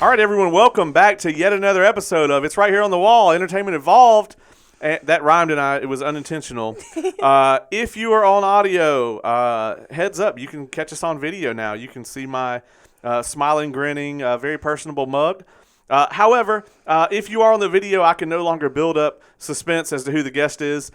All right, everyone, welcome back to yet another episode of It's Right Here on the Wall, Entertainment Involved. That rhymed and it was unintentional. If you are on audio, heads up, you can catch us on video now. You can see my smiling, grinning, very personable mug. However, if you are on the video, I can no longer build up suspense as to who the guest is.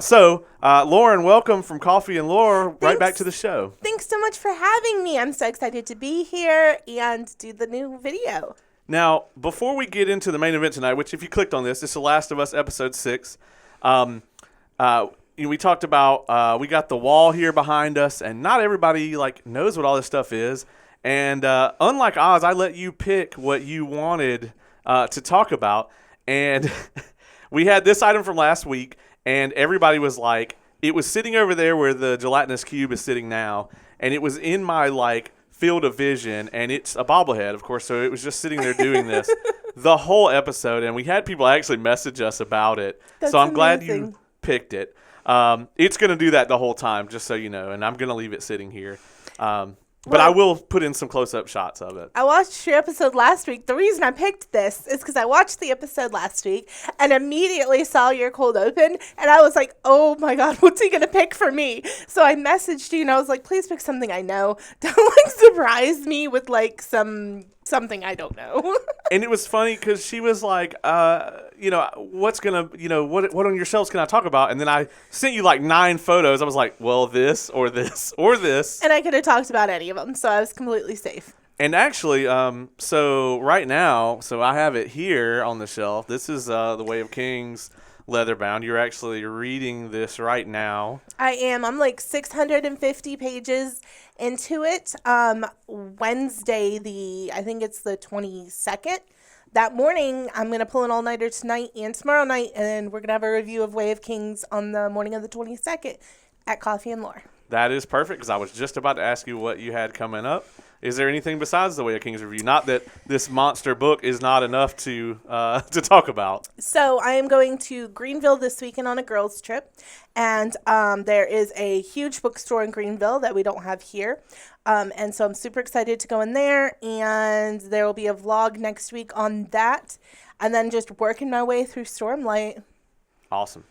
So, Loren, welcome from Coffee and Lore right back to the show. Thanks so much for having me. I'm so excited to be here and do the new video. Now, before we get into the main event tonight, which if you clicked on this is The Last of Us Episode 6. We talked about, we got the wall here behind us, and not everybody knows what all this stuff is. And unlike Oz, I let you pick what you wanted to talk about. And we had this item from last week, and everybody was like, it was sitting over there where the gelatinous cube is sitting now, and it was in my field of vision, and it's a bobblehead, of course, so it was just sitting there doing this the whole episode, and we had people actually message us about it. That's so I'm glad amazing. you picked it. It's going to do that the whole time, just so you know, and I'm going to leave it sitting here. But I will put in some close-up shots of it. I watched your episode last week. The reason I picked this is because I watched the episode last week and immediately saw your cold open, and I was like, oh my God, what's he going to pick for me? So I messaged you, and I was like, please pick something I know. Don't surprise me with something I don't know. And it was funny because she was like, what's going to, what on your shelves can I talk about? And then I sent you 9 photos. I was like, well, this or this or this. And I could have talked about any of them, so I was completely safe. And actually, so right now, I have it here on the shelf. This is The Way of Kings leatherbound. You're actually reading this right now. I am. I'm 650 pages into it. Wednesday, I think it's the 22nd. That morning, I'm going to pull an all-nighter tonight and tomorrow night, and we're going to have a review of Way of Kings on the morning of the 22nd at Coffee and Lore. That is perfect, because I was just about to ask you what you had coming up. Is there anything besides the Way of Kings review? Not that this monster book is not enough to talk about. So I am going to Greenville this weekend on a girls' trip, and there is a huge bookstore in Greenville that we don't have here. And so I'm super excited to go in there, and there will be a vlog next week on that, and then just working my way through Stormlight. Awesome.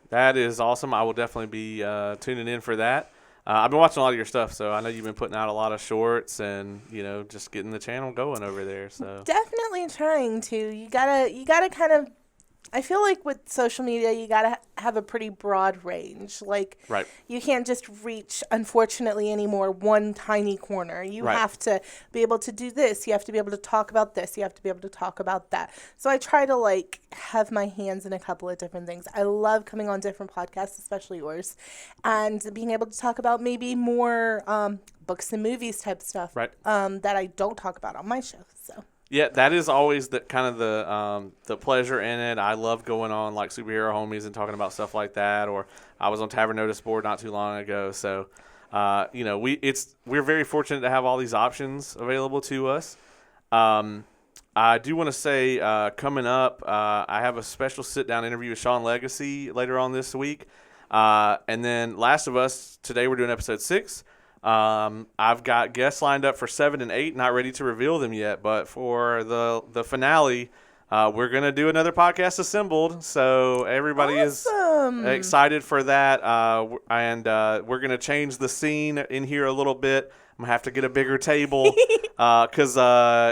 That is awesome. I will definitely be tuning in for that. I've been watching a lot of your stuff, so I know you've been putting out a lot of shorts and, just getting the channel going over there. So definitely trying to. You gotta kind of, I feel like with social media, you gotta have a pretty broad range. Right. You can't just reach, unfortunately, anymore one tiny corner. You have to be able to do this. You have to be able to talk about this. You have to be able to talk about that. So I try to have my hands in a couple of different things. I love coming on different podcasts, especially yours, and being able to talk about maybe more books and movies type stuff that I don't talk about on my show. So. Yeah, that is always the kind of the pleasure in it. I love going on Superhero Homies and talking about stuff like that. Or I was on Tavern Notice Board not too long ago. So, we're very fortunate to have all these options available to us. I do want to say coming up, I have a special sit-down interview with Sean Legacy later on this week. And then Last of Us, today we're doing episode 6. I've got guests lined up for 7 and 8, not ready to reveal them yet, but for the finale, we're going to do another podcast assembled, so everybody is excited for that, and we're going to change the scene in here a little bit. I'm going to have to get a bigger table because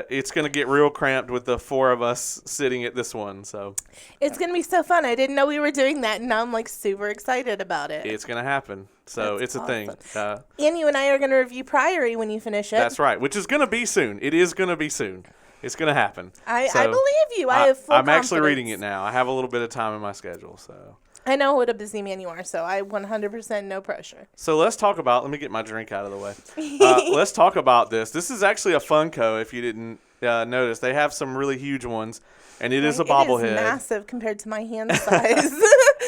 it's going to get real cramped with the 4 of us sitting at this one. So it's going to be so fun. I didn't know we were doing that, and now I'm super excited about it. It's going to happen. So it's awesome. A thing. And you and I are going to review Priory when you finish it. That's right, which is going to be soon. It is going to be soon. It's going to happen. I believe you. I have full I'm confidence. actually reading it now. I have a little bit of time in my schedule. So I know what a busy man you are, so I 100% no pressure. So let's talk about, let me get my drink out of the way. Let's talk about this. This is actually a Funko, if you didn't notice. They have some really huge ones, and it is a bobblehead. It is massive compared to my hand size.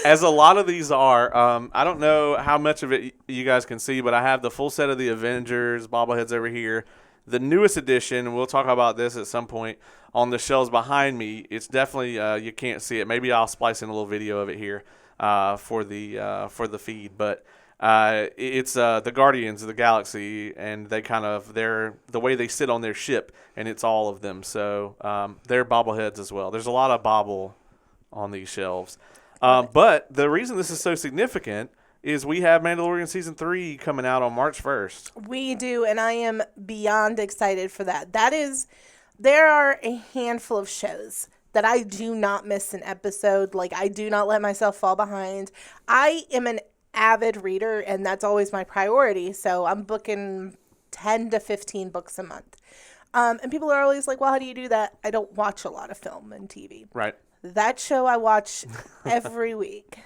As a lot of these are. I don't know how much of it you guys can see, but I have the full set of the Avengers bobbleheads over here. The newest edition, we'll talk about this at some point, on the shelves behind me. It's definitely, you can't see it. Maybe I'll splice in a little video of it here for the feed. But It's the Guardians of the Galaxy, and they they're the way they sit on their ship, and it's all of them. So they're bobbleheads as well. There's a lot of bobble on these shelves. But the reason this is so significant is we have Mandalorian Season 3 coming out on March 1st. We do, and I am beyond excited for that. There are a handful of shows that I do not miss an episode. Like, I do not let myself fall behind. I am an avid reader, and that's always my priority. So I'm booking 10 to 15 books a month. And people are always like, well, how do you do that? I don't watch a lot of film and TV. Right. That show I watch every week.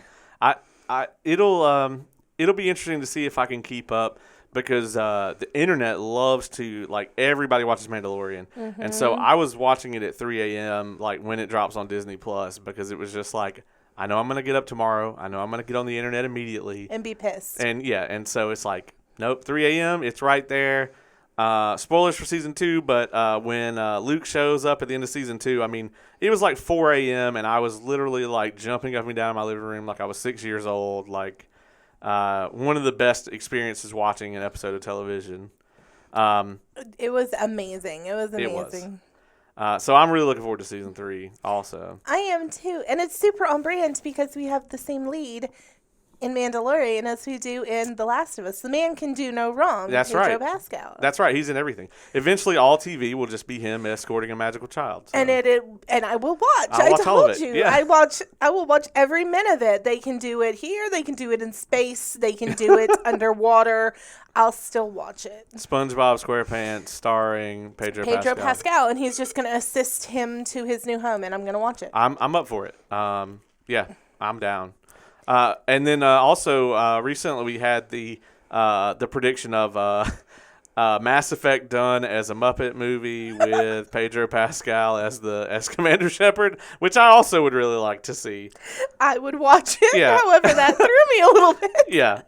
It'll be interesting to see if I can keep up, because the internet loves to, like, everybody watches Mandalorian. Mm-hmm. And so I was watching it at 3 a.m., like, when it drops on Disney Plus, because it was just like, I know I'm going to get up tomorrow. I know I'm going to get on the internet immediately. And be pissed. And so it's like, nope, 3 a.m., it's right there. Spoilers for Season 2, but when Luke shows up at the end of Season 2, I mean, it was like 4 a.m., and I was literally, like, jumping up and down in my living room like I was 6 years old, like... one of the best experiences watching an episode of television. It was amazing. It was amazing. So I'm really looking forward to Season 3 also. I am too. And it's super on brand because we have the same lead in Mandalorian as we do in The Last of Us. The man can do no wrong. That's Pedro right. Pascal. That's right. He's in everything. Eventually, all TV will just be him escorting a magical child. So. And I will watch. I'll watch all of it. You. Yeah. I will watch every minute of it. They can do it here. They can do it in space. They can do it underwater. I'll still watch it. SpongeBob SquarePants starring Pedro Pascal. And he's just going to assist him to his new home, and I'm going to watch it. I'm up for it. Yeah, I'm down. And then also recently we had the prediction of Mass Effect done as a Muppet movie with Pedro Pascal as Commander Shepard, which I also would really like to see. I would watch it. Yeah. However, that threw me a little bit. Yeah,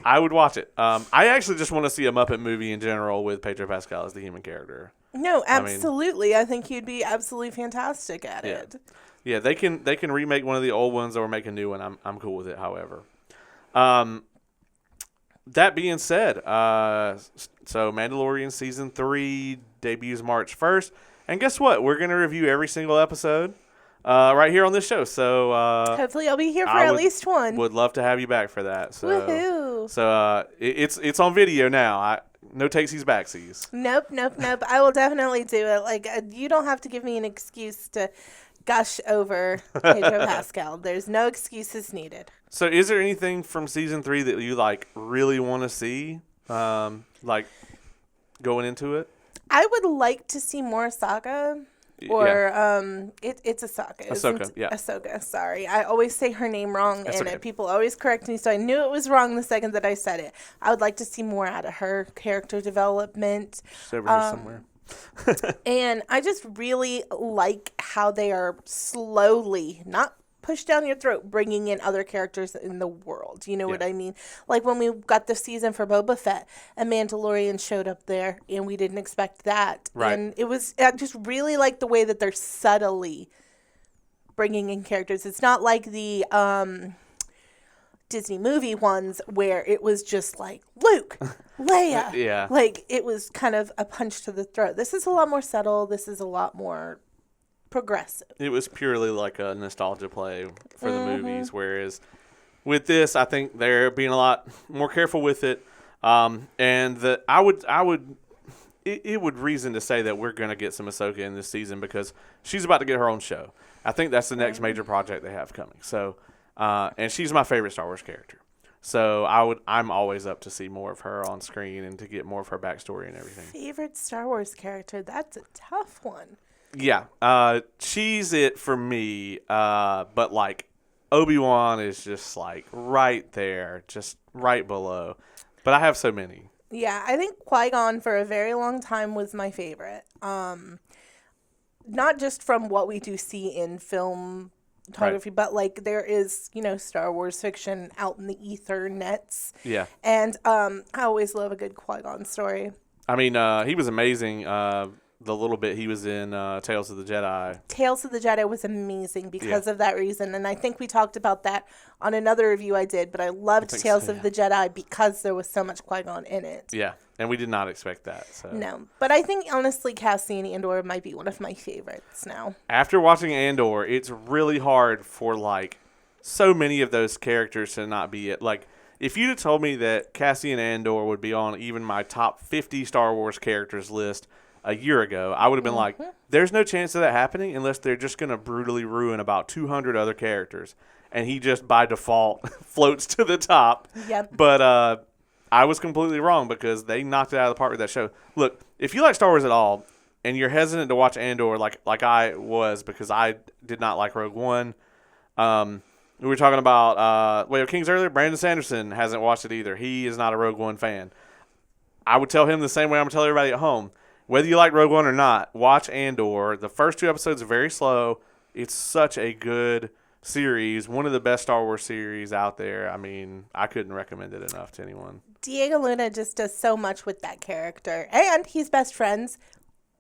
I would watch it. I actually just want to see a Muppet movie in general with Pedro Pascal as the human character. No, absolutely. I think he'd be absolutely fantastic at it. Yeah, they can remake one of the old ones or make a new one. I'm cool with it. However, that being said, so Mandalorian Season 3 debuts March 1st, and guess what? We're gonna review every single episode right here on this show. So hopefully, I'll be here for at least one. Would love to have you back for that. So, woohoo! So it's on video now. No takesies backsies. Nope. I will definitely do it. Like you don't have to give me an excuse to gush over Pedro Pascal. There's no excuses needed. So is there anything from Season 3 that you like really want to see, like going into it? I would like to see more Ahsoka. Or it's Ahsoka. Ahsoka, sorry. I always say her name wrong, and people always correct me, so I knew it was wrong the second that I said it. I would like to see more out of her character development. She's over here somewhere. And I just really like how they are slowly, not pushed down your throat, bringing in other characters in the world. You know what I mean? Like when we got the season for Boba Fett, a Mandalorian showed up there, and we didn't expect that. Right. And it was, I just really like the way that they're subtly bringing in characters. It's not like the Disney movie ones where it was just like, Luke, Leia. Yeah. Like, it was kind of a punch to the throat. This is a lot more subtle. This is a lot more progressive. It was purely like a nostalgia play for the movies, whereas with this, I think they're being a lot more careful with it. And it would reason to say that we're going to get some Ahsoka in this season because she's about to get her own show. I think that's the next major project they have coming. So, and she's my favorite Star Wars character. So I'm always up to see more of her on screen and to get more of her backstory and everything. Favorite Star Wars character? That's a tough one. Yeah, she's it for me. But like Obi-Wan is just like right there, just right below. But I have so many. Yeah, I think Qui-Gon for a very long time was my favorite. Not just from what we do see in film photography, but like there is, Star Wars fiction out in the ether nets. Yeah. And I always love a good Qui-Gon story. I mean, he was amazing the little bit he was in Tales of the Jedi. Tales of the Jedi was amazing because of that reason. And I think we talked about that on another review I did. But I loved Tales of the Jedi because there was so much Qui-Gon in it. Yeah, and we did not expect that. So. No. But I think, honestly, Cassian Andor might be one of my favorites now. After watching Andor, it's really hard for, like, so many of those characters to not be it. Like, if you'd have told me that Cassian Andor would be on even my top 50 Star Wars characters list a year ago, I would have been like, there's no chance of that happening unless they're just going to brutally ruin about 200 other characters. And he just, by default, floats to the top. Yep. But I was completely wrong because they knocked it out of the park with that show. Look, if you like Star Wars at all and you're hesitant to watch Andor like I was because I did not like Rogue One, we were talking about Kings earlier. Brandon Sanderson hasn't watched it either. He is not a Rogue One fan. I would tell him the same way I'm going to tell everybody at home. Whether you like Rogue One or not, watch Andor. The first 2 episodes are very slow. It's such a good series. One of the best Star Wars series out there. I mean, I couldn't recommend it enough to anyone. Diego Luna just does so much with that character. And he's best friends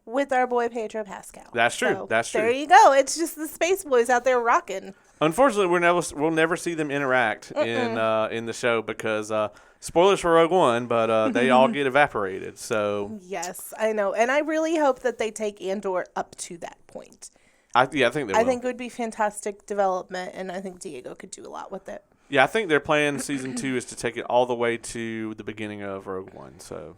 with our boy Pedro Pascal. That's true. So That's true. There you go. It's just the Space Boys out there rocking. Unfortunately, we'll never see them interact in the show because spoilers for Rogue One, but they all get evaporated. So yes, I know, and I really hope that they take Andor up to that point. I think they will. I think it would be fantastic development, and I think Diego could do a lot with it. Yeah, I think their plan season 2 is to take it all the way to the beginning of Rogue One. So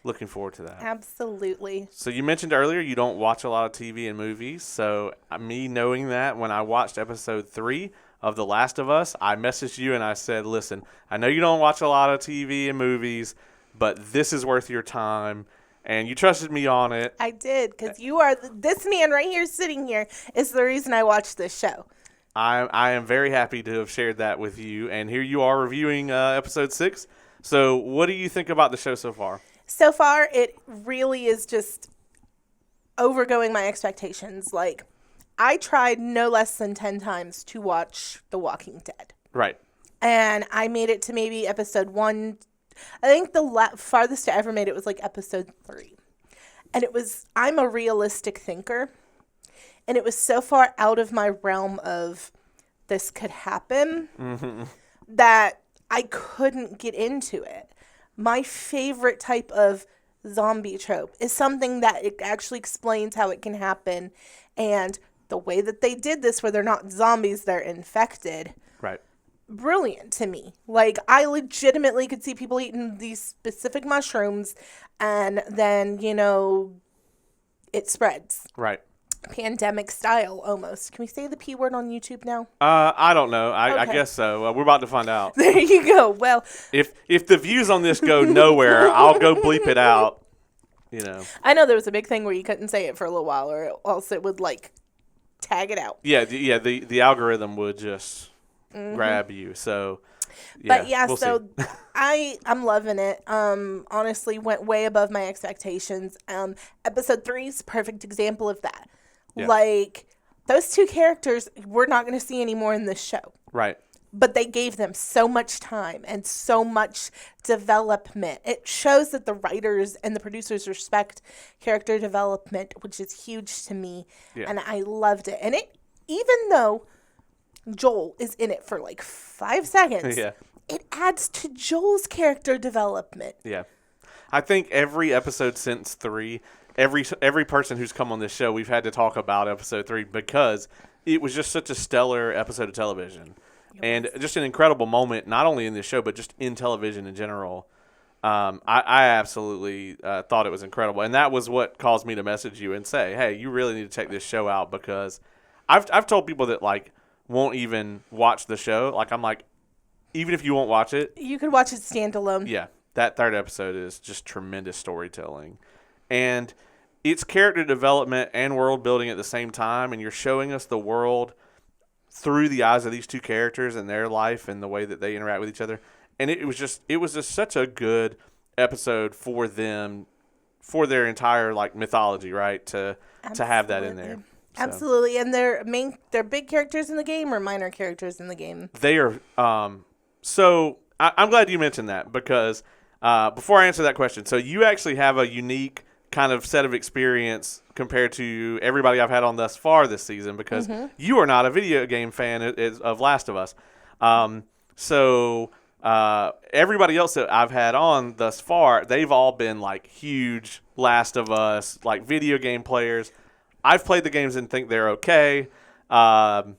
looking forward to that. Absolutely. So you mentioned earlier you don't watch a lot of TV and movies. So me knowing that, when I watched episode 3 of The Last of Us, I messaged you and I said, listen, I know you don't watch a lot of TV and movies, but this is worth your time. And you trusted me on it. I did, because you are this man right here sitting here is the reason I watched this show. I am very happy to have shared that with you. And here you are reviewing episode 6. So what do you think about the show so far? So far, it really is just overgoing my expectations. Like, I tried no less than 10 times to watch The Walking Dead. Right. And I made it to maybe episode 1. I think the farthest I ever made it was like episode 3. And I'm a realistic thinker. And it was so far out of my realm of this could happen that I couldn't get into it. My favorite type of zombie trope is something that it actually explains how it can happen. And the way that they did this, where they're not zombies, they're infected. Right. Brilliant to me. Like, I legitimately could see people eating these specific mushrooms and then, it spreads. Right. Pandemic style, almost. Can we say the P word on YouTube now? I don't know. I Okay. guess so. We're about to find out. There you go. Well, If the views on this go nowhere, I'll go bleep it out. I know there was a big thing where you couldn't say it for a little while, or else it would tag it out. Yeah. The algorithm would just grab you. So. Yeah, But yeah, we'll so see. I'm loving it. Honestly, went way above my expectations. Episode 3 is a perfect example of that. Yeah. Like, those 2 characters we're not going to see anymore in this show. Right. But they gave them so much time and so much development. It shows that the writers and the producers respect character development, which is huge to me. Yeah. And I loved it. And even though Joel is in it for 5 seconds, Yeah. it adds to Joel's character development. Yeah. I think every episode since 3, every person who's come on this show, we've had to talk about episode 3 because it was just such a stellar episode of television. And just an incredible moment, not only in this show, but just in television in general. I absolutely thought it was incredible. And that was what caused me to message you and say, hey, you really need to check this show out, because I've told people that won't even watch the show. I'm like, even if you won't watch it, You could watch it standalone. yeah, that 3rd episode is just tremendous storytelling. And it's character development and world building at the same time, and you're showing us the world through the eyes of these 2 characters and their life and the way that they interact with each other. And it was just such a good episode for them, for their entire mythology, right? To have that in there. So. Absolutely. And they're big characters in the game or minor characters in the game? They are. So I'm glad you mentioned that, because before I answer that question, so you actually have a unique kind of set of experience compared to everybody I've had on thus far this season, because you are not a video game fan of Last of Us. So everybody else that I've had on thus far, they've all been like huge Last of Us, like video game players. I've played the games and think they're okay. For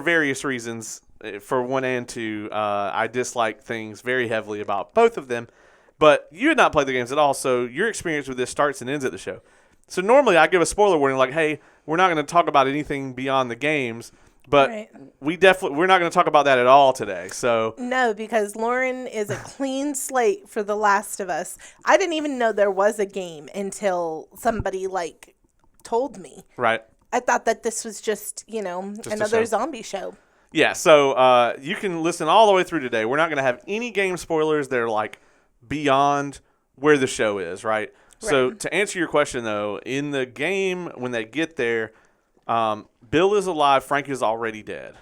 various reasons, for one and two, I dislike things very heavily about both of them. But you had not played the games at all, so your experience with this starts and ends at the show. So normally I give a spoiler warning, like, hey, we're not going to talk about anything beyond the games, but we're not going to talk about that at all today. So no, because Loren is a clean slate for The Last of Us. I didn't even know there was a game until somebody like told me. Right. I thought that this was just another zombie show. Yeah, so you can listen all the way through today. We're not going to have any game spoilers that are like beyond where the show is, right? So to answer your question, though, in the game, when they get there, Bill is alive. Frank is already dead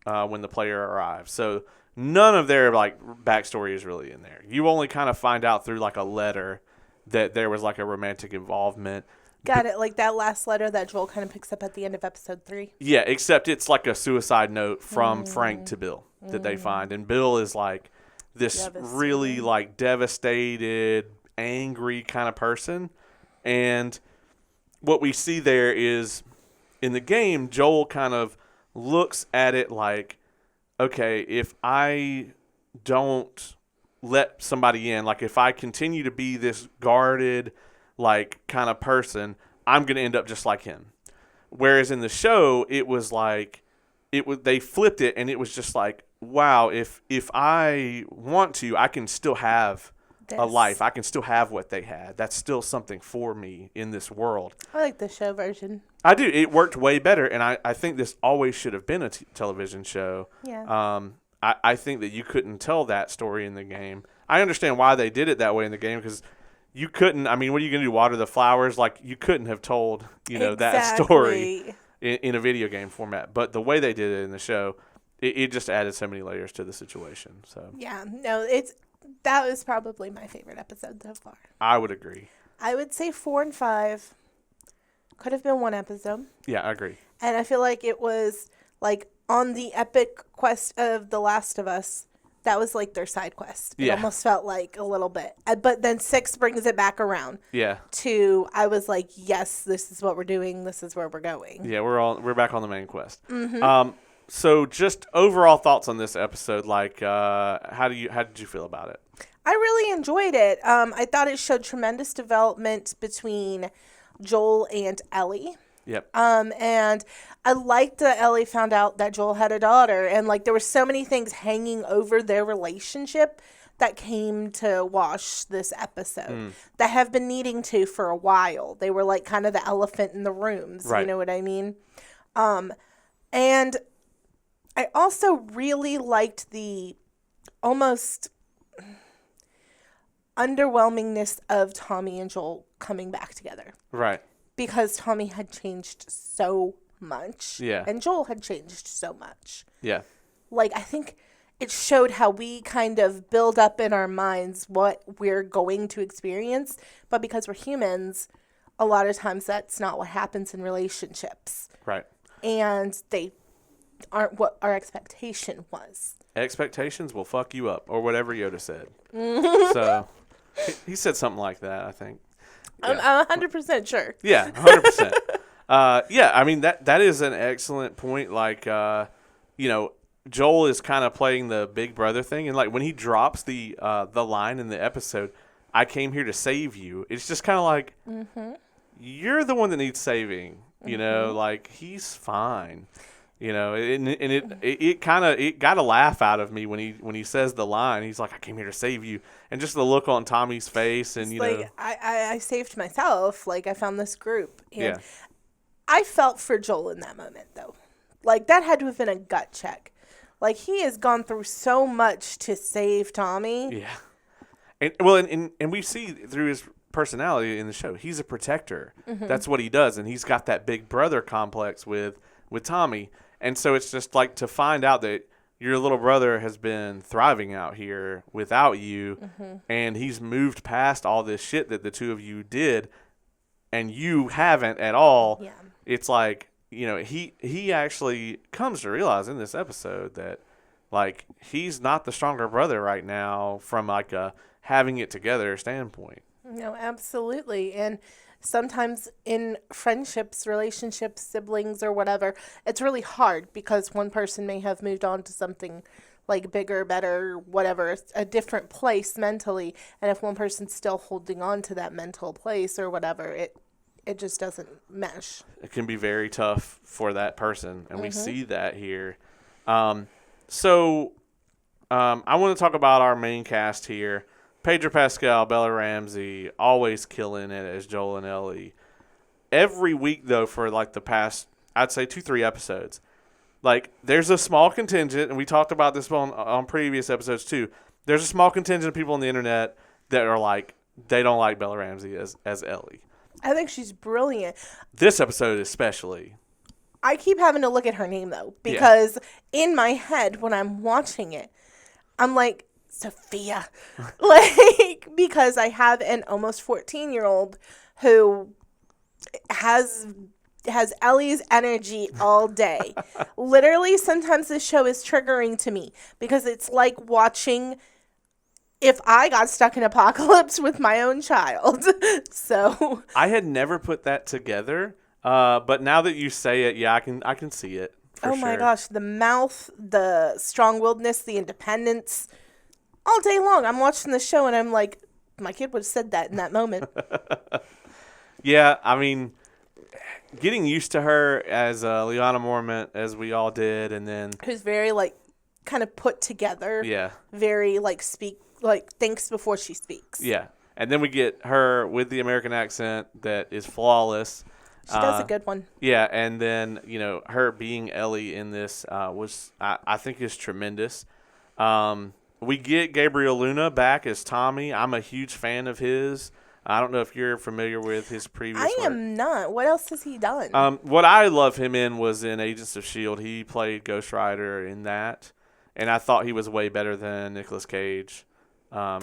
when the player arrives. So none of their like backstory is really in there. You only kind of find out through like a letter that there was like a romantic involvement. Got it. Like that last letter that Joel kind of picks up at the end of episode 3. Yeah, except it's like a suicide note from Frank to Bill that they find. And Bill is like this really like devastated, angry kind of person. And what we see there is in the game, Joel kind of looks at it like, okay, if I don't let somebody in, like if I continue to be this guarded like kind of person, I'm going to end up just like him. Whereas in the show, it was like they flipped it, and it was just like, wow, if I want to, I can still have a life. I can still have what they had. That's still something for me in this world. I like the show version. I do. It worked way better, and I think this always should have been a television show. Yeah. I think that you couldn't tell that story in the game. I understand why they did it that way in the game, because you couldn't. I mean, what are you going to do? Water the flowers? Like, you couldn't have told that story in a video game format. But the way they did it in the show, it just added so many layers to the situation. So yeah, no, that was probably my favorite episode so far. I would agree. I would say 4 and 5 could have been one episode. Yeah, I agree. And I feel like it was like on the epic quest of The Last of Us. That was like their side quest. It almost felt like a little bit. But then 6 brings it back around. Yeah. I was like, yes, this is what we're doing. This is where we're going. Yeah, we're back on the main quest. Mm-hmm. So just overall thoughts on this episode, like how did you feel about it? I really enjoyed it. I thought it showed tremendous development between Joel and Ellie. Yep. And I liked that Ellie found out that Joel had a daughter, and like there were so many things hanging over their relationship that came to wash this episode that have been needing to for a while. They were like kind of the elephant in the rooms. Right. You know what I mean? And I also really liked the almost underwhelmingness of Tommy and Joel coming back together. Right. Because Tommy had changed so much. Yeah. And Joel had changed so much. Yeah. Like, I think it showed how we kind of build up in our minds what we're going to experience. But because we're humans, a lot of times that's not what happens in relationships. Right. And they aren't what our expectation was. Expectations will fuck you up, or whatever Yoda said. So he said something like that, I think. Yeah. I'm 100% sure. Yeah, 100%. Yeah, I mean, that is an excellent point. Like, Joel is kind of playing the big brother thing. And, like, when he drops the line in the episode, I came here to save you, it's just kind of like, you're the one that needs saving. You know, like, he's fine. You know, and it got a laugh out of me when he says the line. He's like, I came here to save you. And just the look on Tommy's face, and I saved myself. Like, I found this group. And I felt for Joel in that moment, though. Like, that had to have been a gut check. Like, he has gone through so much to save Tommy. Yeah. And we see through his personality in the show, he's a protector. That's what he does, and he's got that big brother complex with Tommy. And so it's just like to find out that your little brother has been thriving out here without you, and he's moved past all this shit that the two of you did, and you haven't at all. Yeah. It's like, he actually comes to realize in this episode that, like, he's not the stronger brother right now from, like, a having it together standpoint. No, absolutely. And sometimes in friendships, relationships, siblings, or whatever, it's really hard because one person may have moved on to something like bigger, better, whatever, a different place mentally. And if one person's still holding on to that mental place or whatever, it just doesn't mesh. It can be very tough for that person, and we see that here. I want to talk about our main cast here. Pedro Pascal, Bella Ramsey, always killing it as Joel and Ellie. Every week, though, for like the past, I'd say 2-3 episodes, like there's a small contingent, and we talked about this on previous episodes too. There's a small contingent of people on the internet that are like, they don't like Bella Ramsey as Ellie. I think she's brilliant. This episode especially. I keep having to look at her name, though, because in my head, when I'm watching it, I'm like, Sophia. Like, because I have an almost 14-year-old who has Ellie's energy all day. Literally, sometimes this show is triggering to me because it's like watching if I got stuck in apocalypse with my own child. So I had never put that together, but now that you say it, yeah, I can see it. For my sure. gosh, the mouth, the strong-willedness, the independence, all day long. I'm watching the show and I'm like, my kid would have said that in that moment. Yeah, I mean, getting used to her as Liana Mormont, as we all did, and then who's very like kind of put together. Yeah. Very like thinks before she speaks. Yeah. And then we get her with the American accent that is flawless. She does a good one. Yeah, and then, her being Ellie in this I think is tremendous. We get Gabriel Luna back as Tommy. I'm a huge fan of his. I don't know if you're familiar with his previous work. I am not. What else has he done? What I love him in was in Agents of S.H.I.E.L.D. He played Ghost Rider in that, and I thought he was way better than Nicolas Cage. I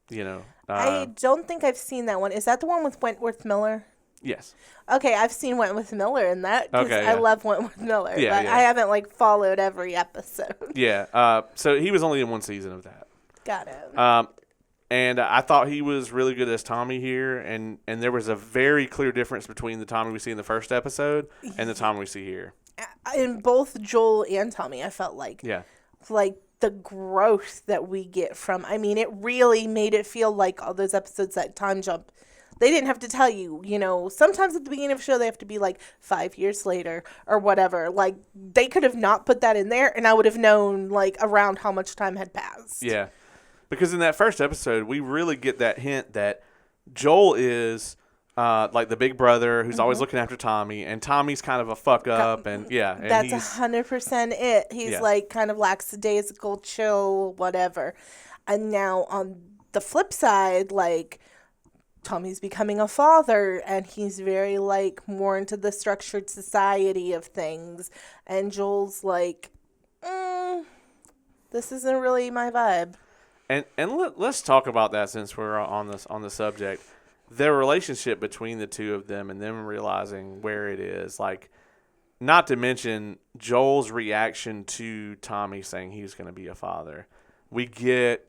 don't think I've seen that one. Is that the one with Wentworth Miller? Yes. Okay, I've seen Wentworth Miller in that because I love Wentworth Miller, but I haven't followed every episode. Yeah. So he was only in one season of that. Got it. And I thought he was really good as Tommy here, and there was a very clear difference between the Tommy we see in the first episode and the Tommy we see here. In both Joel and Tommy, I felt like the growth that we get from. I mean, it really made it feel like all those episodes that time jump. They didn't have to tell you, sometimes at the beginning of the show, they have to be 5 years later or whatever. Like, they could have not put that in there, and I would have known, around how much time had passed. Yeah. Because in that first episode, we really get that hint that Joel is, the big brother who's always looking after Tommy, and Tommy's kind of a fuck up, and yeah. And that's 100% it. He's, kind of lackadaisical, chill, whatever. And now, on the flip side, Tommy's becoming a father, and he's very, more into the structured society of things. And Joel's this isn't really my vibe. And let's talk about that since we're on the subject. Their relationship between the two of them and them realizing where it is. Not to mention Joel's reaction to Tommy saying he's going to be a father. We get...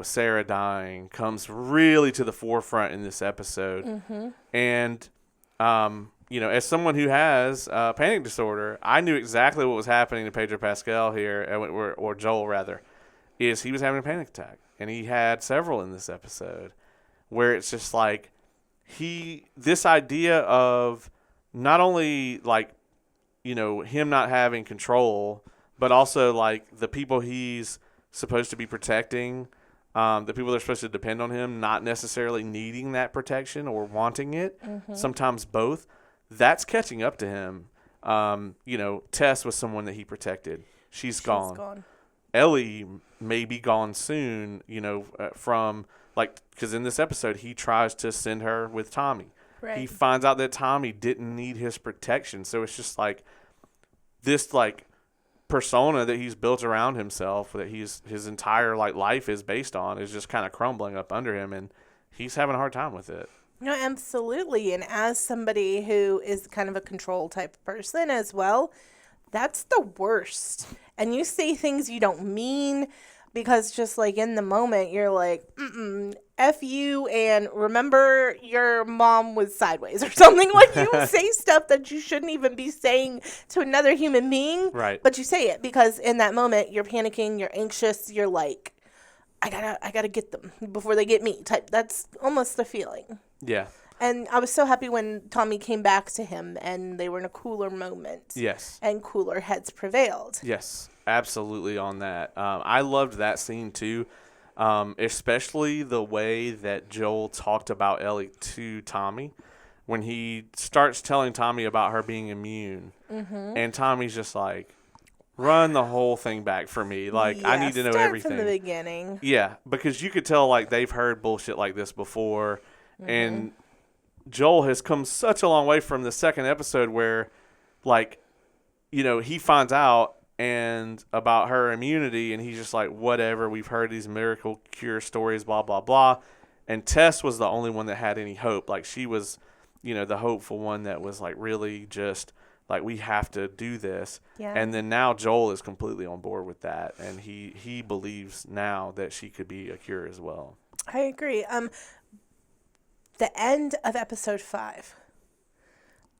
Sarah dying comes really to the forefront in this episode. Mm-hmm. And, as someone who has panic disorder, I knew exactly what was happening to Pedro Pascal here, or Joel rather, is he was having a panic attack. And he had several in this episode where it's just this idea of not only him not having control, but also the people he's supposed to be protecting, the people that are supposed to depend on him not necessarily needing that protection or wanting it, sometimes both, that's catching up to him. Tess was someone that he protected. She's gone. Ellie may be gone soon, from, because in this episode, he tries to send her with Tommy. Right. He finds out that Tommy didn't need his protection. So it's just this, persona that he's built around himself, that his entire like life is based on, is just kind of crumbling up under him, and he's having a hard time with it. No, absolutely. And as somebody who is kind of a control type of person as well, that's the worst. And you say things you don't mean because just like in the moment, you're like, F you, and remember your mom was sideways or something. Like you say stuff that you shouldn't even be saying to another human being. Right. But you say it because in that moment, you're panicking, you're anxious, you're like, I gotta get them before they get me type. That's almost the feeling. Yeah. And I was so happy when Tommy came back to him and they were in a cooler moment. Yes. And cooler heads prevailed. Yes, absolutely on that. I loved that scene too, especially the way that Joel talked about Ellie to Tommy when he starts telling Tommy about her being immune. Mm-hmm. And Tommy's just like, run the whole thing back for me. Like, I need to know everything. Start from the beginning. Yeah, because you could tell, like, they've heard bullshit like this before. Mm-hmm. And Joel has come such a long way from the second episode where, like, you know, he finds out and about her immunity, and he's just like, whatever, we've heard these miracle cure stories, blah, blah, blah. And Tess was the only one that had any hope. Like, she was, you know, the hopeful one that was, like, really just... like, we have to do this. Yeah. And then now Joel is completely on board with that. And he believes now that she could be a cure as well. I agree. The end of episode 5.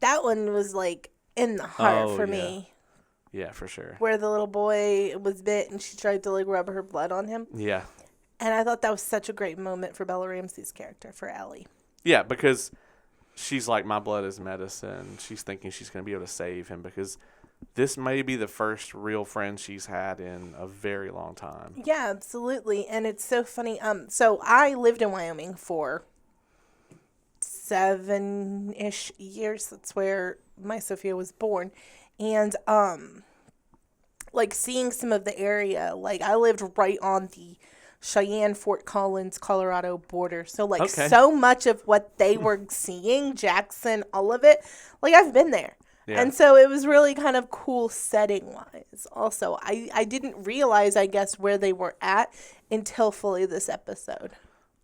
That one was, like, in the heart for me. Yeah, for sure. Where the little boy was bit and she tried to, like, rub her blood on him. Yeah. And I thought that was such a great moment for Bella Ramsey's character, for Ellie. Yeah, because... she's like, my blood is medicine. She's thinking she's going to be able to save him because this may be the first real friend she's had in a very long time. Yeah, absolutely. And it's so funny. So I lived in Wyoming for 7-ish years. That's where my Sophia was born. And, like, seeing some of the area, like, I lived right on the Cheyenne, Fort Collins, Colorado border. So, like, so much of what they were seeing, Jackson, all of it, like, I've been there. Yeah. And so it was really kind of cool setting-wise. Also, I didn't realize, I guess, where they were at until fully this episode.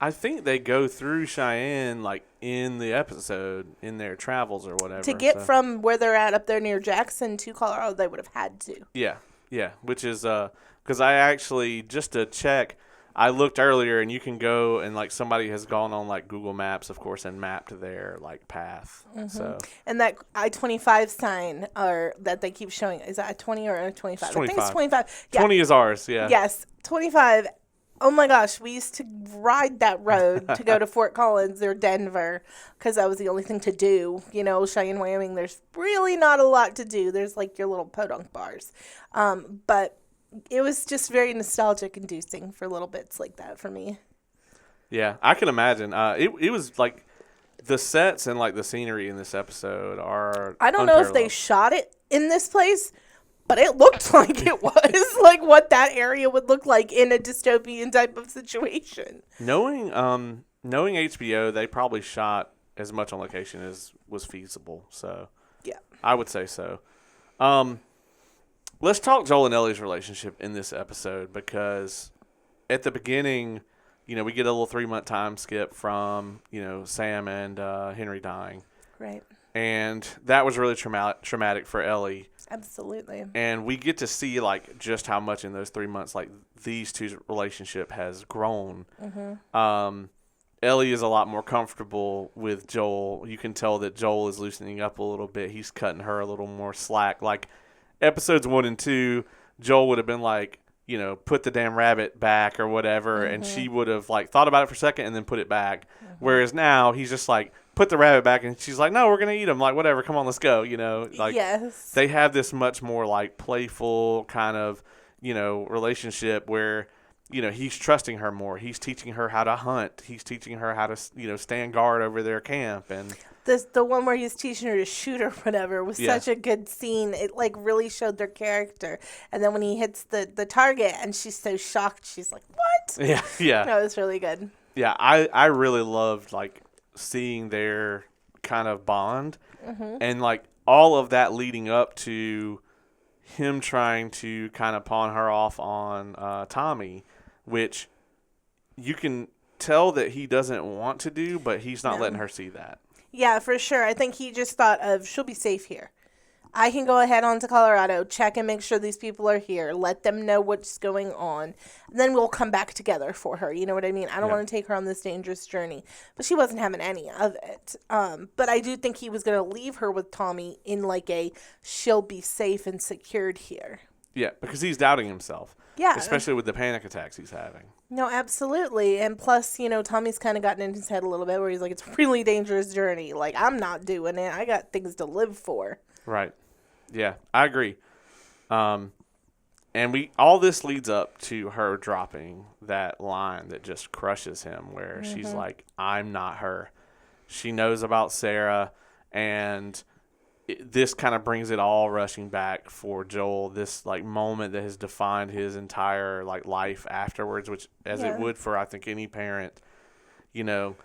I think they go through Cheyenne, like, in the episode, in their travels or whatever. To get from where they're at up there near Jackson to Colorado, they would have had to. Yeah, yeah, which is, because I actually, just to check, I looked earlier, and you can go and, like, somebody has gone on, like, Google Maps, of course, and mapped their, like, path. Mm-hmm. So. And that I-25 sign that they keep showing, is that a 20 or a 25? It's 25. I think it's 25. Yeah. 20 is ours, yeah. Yes, 25. Oh, my gosh. We used to ride that road to go to Fort Collins or Denver because that was the only thing to do. You know, Cheyenne, Wyoming, there's really not a lot to do. There's, like, your little podunk bars. But... it was just very nostalgic inducing for little bits like that for me. Yeah, I can imagine. It was like the sets and like the scenery in this episode are I don't know if they shot it in this place, but it looked like it was like what that area would look like in a dystopian type of situation. Knowing HBO, they probably shot as much on location as was feasible. So yeah, I would say so. Let's talk Joel and Ellie's relationship in this episode because at the beginning, you know, we get a little 3-month time skip from, you know, Sam and Henry dying. Right. And that was really traumatic for Ellie. Absolutely. And we get to see, like, just how much in those 3 months, like, these two's relationship has grown. Mm-hmm. Ellie is a lot more comfortable with Joel. You can tell that Joel is loosening up a little bit. He's cutting her a little more slack. Like, episodes 1 and 2, Joel would have been like, you know, put the damn rabbit back or whatever, mm-hmm. and she would have like thought about it for a second and then put it back. Mm-hmm. Whereas now he's just like, put the rabbit back, and she's like, no, we're gonna eat him. Like, whatever, come on, let's go. You know, like yes. They have this much more like playful kind of, you know, relationship where, you know, he's trusting her more. He's teaching her how to hunt. He's teaching her how to, you know, stand guard over their camp. And the one where he's teaching her to shoot or whatever was such a good scene. It like really showed their character. And then when he hits the target and she's so shocked, she's like, what? Yeah, yeah. No, it was really good. Yeah, I really loved like seeing their kind of bond, mm-hmm. and like all of that leading up to him trying to kind of pawn her off on Tommy, which you can tell that he doesn't want to do, but he's not letting her see that. Yeah, for sure. I think he just thought of, she'll be safe here. I can go ahead on to Colorado, check and make sure these people are here, let them know what's going on, and then we'll come back together for her. You know what I mean? I don't want to take her on this dangerous journey. But she wasn't having any of it. But I do think he was going to leave her with Tommy in like a, she'll be safe and secured here. Yeah, because he's doubting himself. Yeah. Especially with the panic attacks he's having. No, absolutely. And plus, you know, Tommy's kind of gotten in his head a little bit where he's like, it's a really dangerous journey. Like, I'm not doing it. I got things to live for. Right. Yeah, I agree. And all this leads up to her dropping that line that just crushes him, where she's like, I'm not her. She knows about Sarah, and this kind of brings it all rushing back for Joel, this like moment that has defined his entire like life afterwards, which as it would for I think any parent. You know,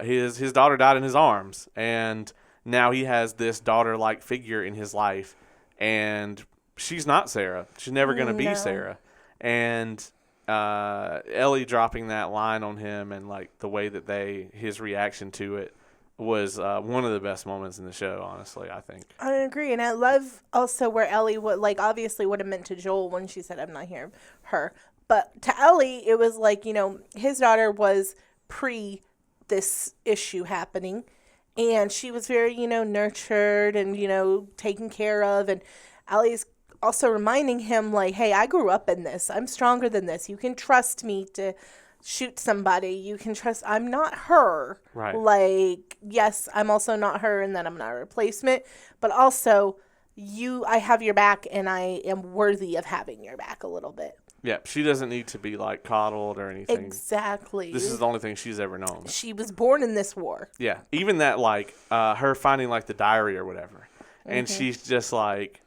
his daughter died in his arms, and now he has this daughter-like figure in his life, and she's not Sarah. She's never going to be Sarah. And Ellie dropping that line on him, and like the way that his reaction to it was one of the best moments in the show, honestly, I think. I agree. And I love also where Ellie would, like, obviously what it meant to Joel when she said, I'm not here, her. But to Ellie, it was like, you know, his daughter was pre this issue happening. And she was very, you know, nurtured and, you know, taken care of. And Ellie's also reminding him, like, hey, I grew up in this. I'm stronger than this. You can trust me to shoot somebody. You can trust. I'm not her. Right. Like, yes, I'm also not her, and then I'm not a replacement. But also, I have your back, and I am worthy of having your back a little bit. Yeah, she doesn't need to be, like, coddled or anything. Exactly. This is the only thing she's ever known. She was born in this war. Yeah. Even that, like, her finding, like, the diary or whatever. And she's just like,